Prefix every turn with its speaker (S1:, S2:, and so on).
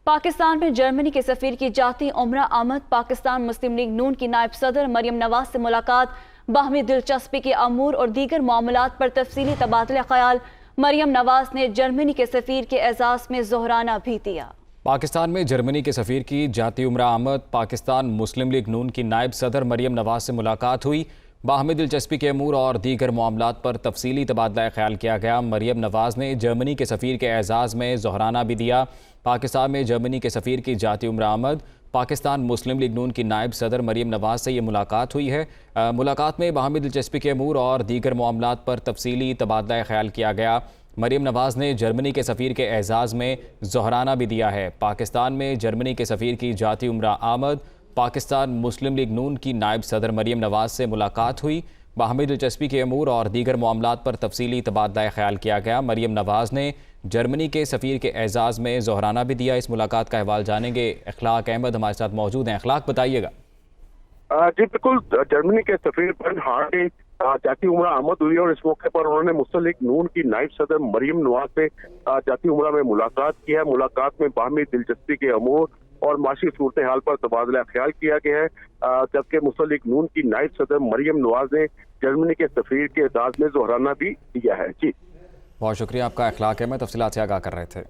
S1: पाकिस्तान में जर्मनी के सफीर की जाती उम्रा आमद, पाकिस्तान मुस्लिम लीग नून की नायब सदर मरियम नवाज से मुलाकात, बाहमी दिलचस्पी के अमूर और दीगर मामलात पर तफसीली तबादला ख्याल। मरियम नवाज ने जर्मनी के सफीर के एजाज में जोहराना भी दिया।
S2: पाकिस्तान में जर्मनी के सफीर की जाती उम्रा आमद, पाकिस्तान मुस्लिम लीग नून की नायब सदर मरियम नवाज से मुलाकात हुई, बाहमी दिलचस्पी के अमूर और दीगर मामलात पर तफसीली तबादला ख्याल किया गया। मरियम नवाज ने जर्मनी के सफीर के एजाज़ में जोहराना भी दिया। पाकिस्तान में जर्मनी के सफीर की जाती उम्र आमद, पाकिस्तान मुस्लिम लीग नून की नायब सदर मरियम नवाज से ये मुलाकात हुई है। मुलाकात में बाहमी दिलचस्पी के अमूर और दीगर मामलात पर तफसीली तबादला ख्याल किया गया। मरियम नवाज ने जर्मनी के सफीर के एजाज़ में जोहराना भी दिया है। पाकिस्तान में जर्मनी के सफीर की जाती उम्र आमद, पाकिस्तान मुस्लिम लीग नून की नायब सदर मरियम नवाज से मुलाकात हुई, बाहमी दिलचस्पी के अमूर और दीगर मामलात पर तफसीली तबादला ख्याल किया गया। मरियम नवाज ने जर्मनी के सफ़ीर के एजाज़ में जोहराना भी दिया। इस मुलाकात का अहवाल जानेंगे। अखलाक अहमद हमारे साथ मौजूद हैं। अखलाक, बताइएगा।
S3: जी बिल्कुल, जर्मनी के सफीर पर हार्ड जाती उम्र आमद हुई और इस मौके पर उन्होंने मुस्लिम लीग नून की नायब सदर मरियम नवाज से जाती उम्र में मुलाकात की है। मुलाकात में बाहमी दिलचस्पी के अमूर और माशी सूरत हाल पर तबादला ख्याल किया गया है, जबकि मुस्लिम लीग नून की नायब सदर मरियम नवाज ने जर्मनी के सफीर के एजाज में जोहराना भी दिया है। जी
S2: बहुत शुक्रिया आपका। अखलाक अहमद तफसीलात से आगाह कर रहे थे।